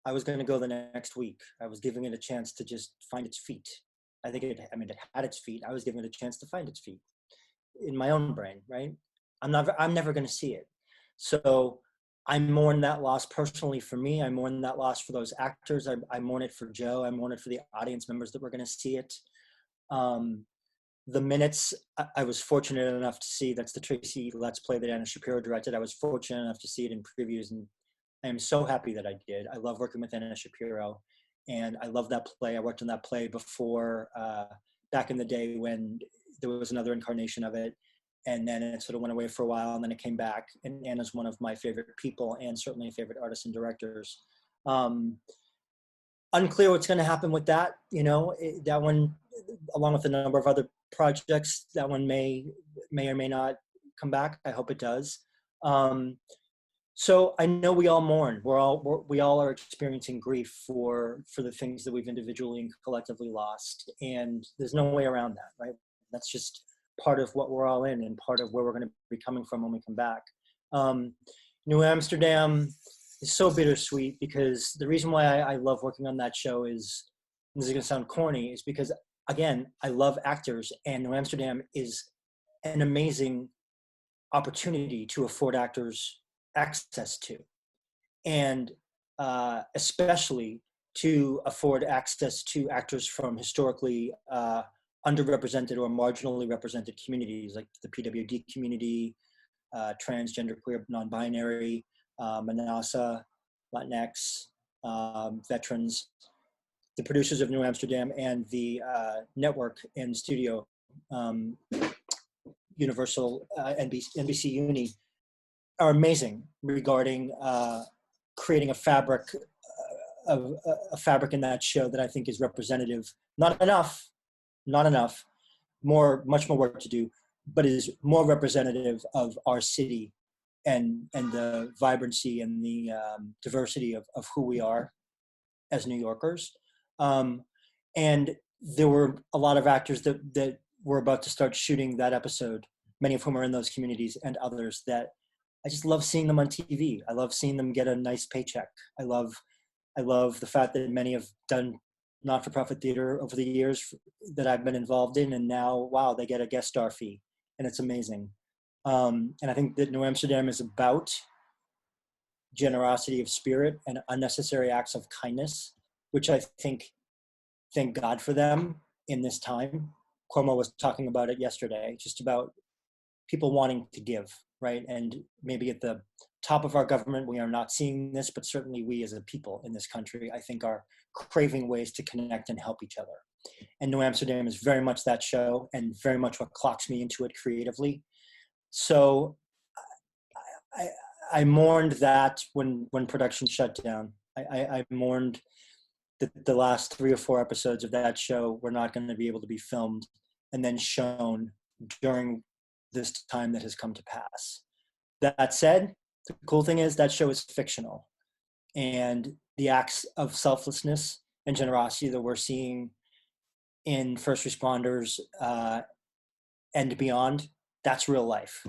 I was going to go the next week. I was giving it a chance to just find its feet. It had its feet. I was giving it a chance to find its feet in my own brain, right? I'm never going to see it. So I mourn that loss personally for me. I mourn that loss for those actors. I mourn it for Joe. I mourn it for the audience members that were going to see it. The minutes I was fortunate enough to see, that's the Tracy Let's Play that Anna Shapiro directed. I was fortunate enough to see it in previews, and I am so happy that I did. I love working with Anna Shapiro, and I love that play. I worked on that play before, back in the day when there was another incarnation of it, and then it sort of went away for a while, and then it came back, and Anna's one of my favorite people, and certainly favorite artists and directors. Unclear what's going to happen with that. That one, along with a number of other projects, that one may or may not come back. I hope it does. So I know we all mourn. We all are experiencing grief for the things that we've individually and collectively lost, and there's no way around that, right? That's just part of what we're all in, and part of where we're going to be coming from when we come back. New Amsterdam is so bittersweet, because the reason why I love working on that show is, this is going to sound corny, is because, again, I love actors, and New Amsterdam is an amazing opportunity to afford actors access to. And especially to afford access to actors from historically underrepresented or marginally represented communities, like the PWD community, transgender, queer, non-binary, Manasa, Latinx, veterans, the producers of New Amsterdam, and the network and studio, Universal NBC Uni, are amazing regarding creating a fabric in that show that I think is representative. Not enough, much more work to do, but is more representative of our city and the vibrancy and the diversity of who we are as New Yorkers. And there were a lot of actors that were about to start shooting that episode, many of whom are in those communities, and others that I just love seeing them on TV. I love seeing them get a nice paycheck. I love the fact that many have done not-for-profit theater over the years that I've been involved in, and now, wow, they get a guest star fee, and it's amazing. And I think that New Amsterdam is about generosity of spirit and unnecessary acts of kindness, which I think, thank God for them in this time. Cuomo was talking about it yesterday, just about people wanting to give, right? And maybe at the top of our government, we are not seeing this, but certainly we as a people in this country, I think, are craving ways to connect and help each other. And New Amsterdam is very much that show, and very much what clocks me into it creatively. So I mourned that when production shut down. I mourned that the last 3 or 4 episodes of that show were not going to be able to be filmed and then shown during this time that has come to pass. That said, the cool thing is that show is fictional, and the acts of selflessness and generosity that we're seeing in first responders and beyond, that's real life.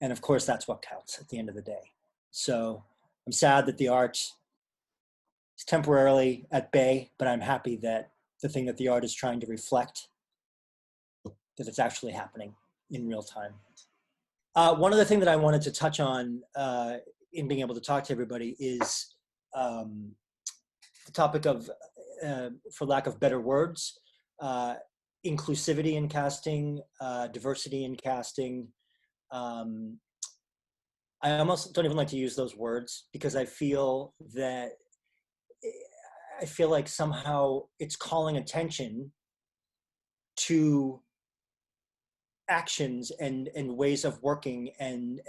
And of course, that's what counts at the end of the day. So I'm sad that the art is temporarily at bay, but I'm happy that the thing that the art is trying to reflect, that it's actually happening in real time. One other thing that I wanted to touch on in being able to talk to everybody is the topic of, for lack of better words, inclusivity in casting, diversity in casting. I almost don't even like to use those words because I feel like somehow it's calling attention to actions and ways of working and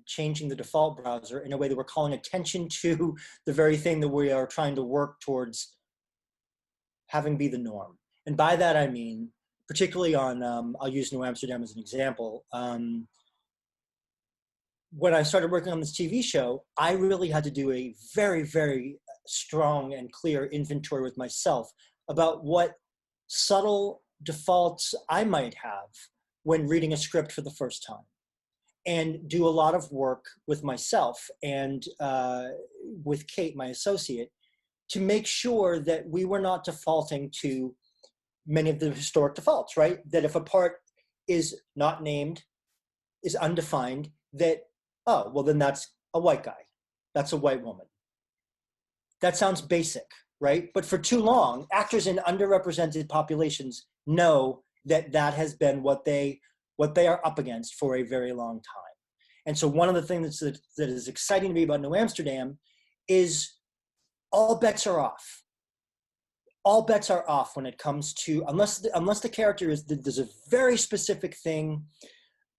changing the default browser in a way that we're calling attention to the very thing that we are trying to work towards having be the norm. And by that I mean, particularly on, I'll use New Amsterdam as an example. When I started working on this TV show, I really had to do a very, very strong and clear inventory with myself about what subtle defaults I might have when reading a script for the first time, and do a lot of work with myself and with Kate, my associate, to make sure that we were not defaulting to many of the historic defaults, right? That if a part is not named, is undefined, that, oh, well then that's a white guy, that's a white woman. That sounds basic, right? But for too long, actors in underrepresented populations know that that has been what they are up against for a very long time. And so one of the things that is exciting to me about New Amsterdam is all bets are off. All bets are off when it comes to, unless the character is, there's a very specific thing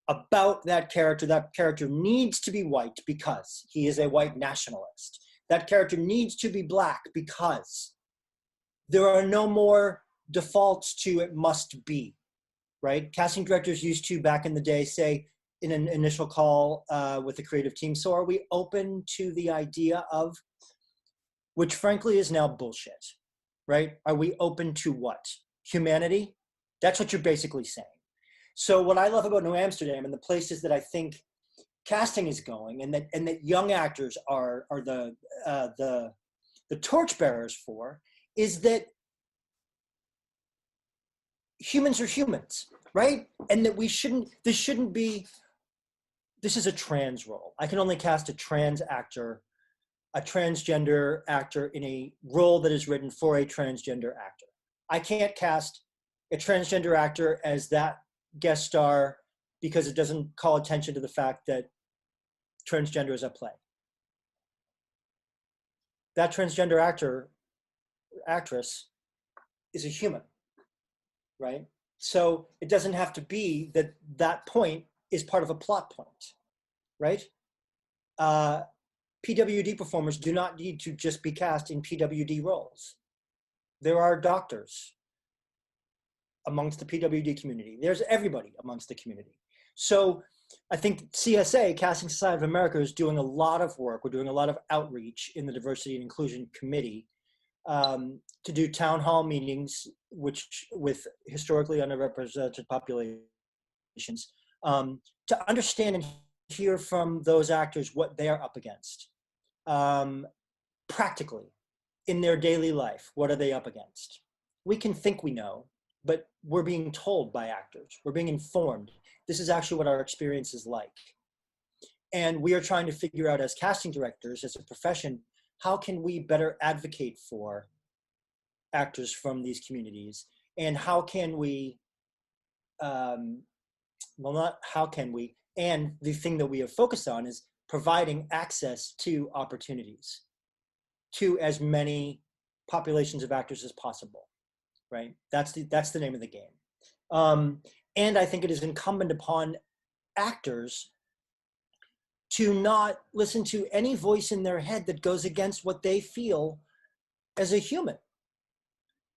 about that character needs to be white because he is a white nationalist. That character needs to be Black because there are no more defaults to it must be, right? Casting directors used to, back in the day, say in an initial call with the creative team, so are we open to the idea of, which frankly is now bullshit, right? Are we open to what? Humanity? That's what you're basically saying. So what I love about New Amsterdam and the places that I think casting is going, and that young actors are the torchbearers for, is that humans are humans, right? And that this is a trans role. I can only cast a trans actor a transgender actor in a role that is written for a transgender actor. I can't cast a transgender actor as that guest star because it doesn't call attention to the fact that transgender is at play. That transgender actress is a human, right? So it doesn't have to be that that point is part of a plot point, right? PWD performers do not need to just be cast in PWD roles. There are doctors amongst the PWD community. There's everybody amongst the community. So I think CSA, Casting Society of America, is doing a lot of work. We're doing a lot of outreach in the Diversity and Inclusion Committee to do town hall meetings, which with historically underrepresented populations, to understand and hear from those actors what they are up against. Practically, in their daily life, what are they up against? We can think we know, but we're being told by actors. We're being informed. This is actually what our experience is like. And we are trying to figure out as casting directors, as a profession, how can we better advocate for actors from these communities? And how can we, well, not how can we, and the thing that we have focused on is providing access to opportunities to as many populations of actors as possible, right? That's the name of the game. And I think it is incumbent upon actors to not listen to any voice in their head that goes against what they feel as a human,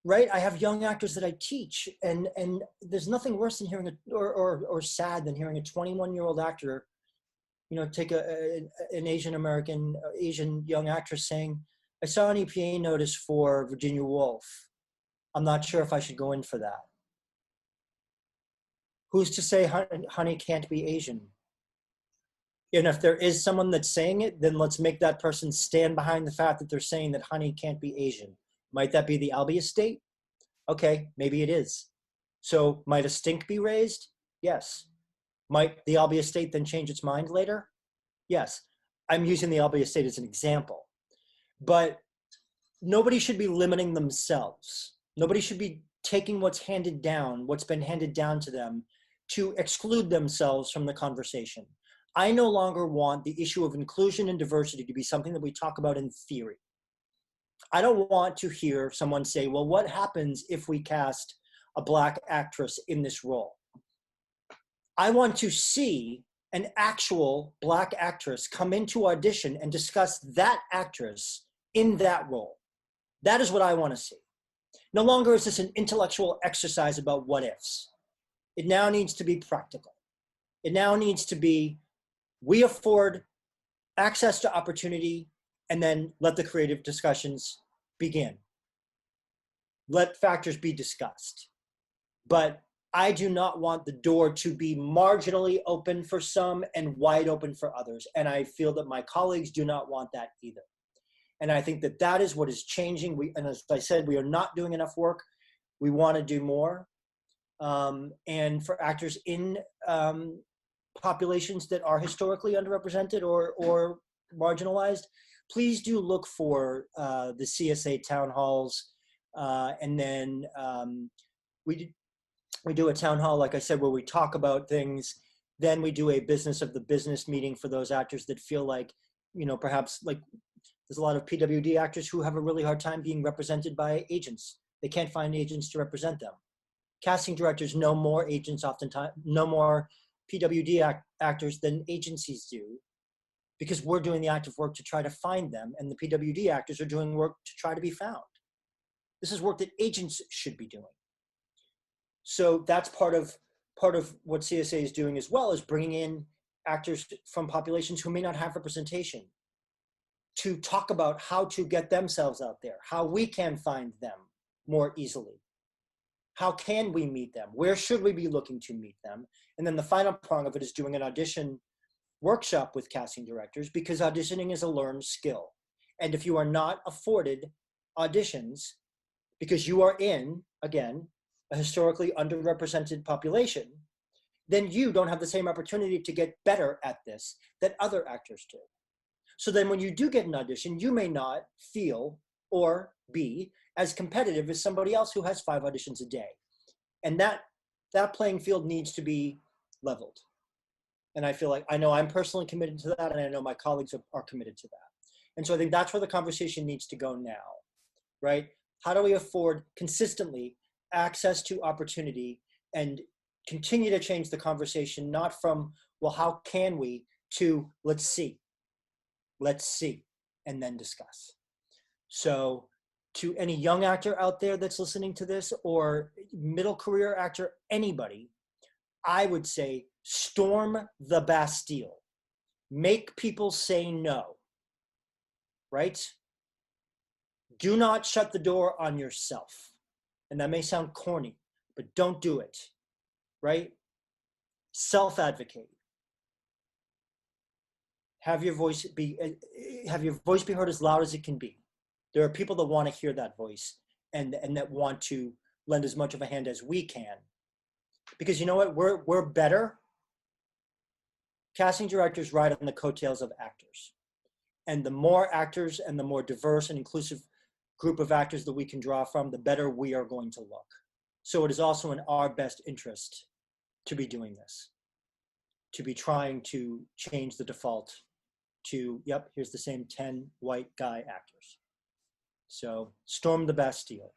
right? I have young actors that I teach, and there's nothing worse than hearing or sad than hearing a 21-year-old actor, you know, take an Asian young actress saying, I saw an EPA notice for Virginia Woolf. I'm not sure if I should go in for that. Who's to say honey can't be Asian? And if there is someone that's saying it, then let's make that person stand behind the fact that they're saying that honey can't be Asian. Might that be the Albia Estate? Okay, maybe it is. So might a stink be raised? Yes. Might the Albia Estate then change its mind later? Yes. I'm using the Albia Estate as an example. But nobody should be limiting themselves. Nobody should be taking what's handed down, what's been handed down to them, to exclude themselves from the conversation. I no longer want the issue of inclusion and diversity to be something that we talk about in theory. I don't want to hear someone say, well, what happens if we cast a Black actress in this role? I want to see an actual Black actress come into audition and discuss that actress in that role. That is what I want to see. No longer is this an intellectual exercise about what ifs. It now needs to be practical. It now needs to be, we afford access to opportunity, and then let the creative discussions begin. Let factors be discussed. But I do not want the door to be marginally open for some and wide open for others. And I feel that my colleagues do not want that either. And I think that that is what is changing. And as I said, we are not doing enough work. We want to do more. And for actors in populations that are historically underrepresented or marginalized, please do look for the CSA town halls. And then we do a town hall, like I said, where we talk about things. Then we do a business of the business meeting for those actors that feel like, you know, perhaps like there's a lot of PWD actors who have a really hard time being represented by agents. They can't find agents to represent them. Casting directors know more agents oftentimes, know more PWD actors than agencies do, because we're doing the active work to try to find them, and the PWD actors are doing work to try to be found. This is work that agents should be doing. So that's part of what CSA is doing as well, is bringing in actors from populations who may not have representation to talk about how to get themselves out there, how we can find them more easily. How can we meet them? Where should we be looking to meet them? And then the final prong of it is doing an audition workshop with casting directors, because auditioning is a learned skill. And if you are not afforded auditions because you are in, again, a historically underrepresented population, then you don't have the same opportunity to get better at this that other actors do. So then when you do get an audition, you may not feel or be as competitive as somebody else who has 5 auditions a day. And that playing field needs to be leveled. And I feel like, I know I'm personally committed to that, and I know my colleagues are committed to that. And so I think that's where the conversation needs to go now, right? How do we afford consistently access to opportunity and continue to change the conversation, not from, well, how can we, to let's see, and then discuss. So to any young actor out there that's listening to this, or middle career actor, anybody, I would say storm the Bastille. Make people say no, right? Do not shut the door on yourself. And that may sound corny, but don't do it, right? Self-advocate. Have your voice be heard as loud as it can be. There are people that want to hear that voice and that want to lend as much of a hand as we can. Because you know what? We're better. Casting directors ride on the coattails of actors. And the more actors and the more diverse and inclusive group of actors that we can draw from, the better we are going to look. So it is also in our best interest to be doing this, to be trying to change the default to, yep, here's the same 10 white guy actors. So storm the Bastille.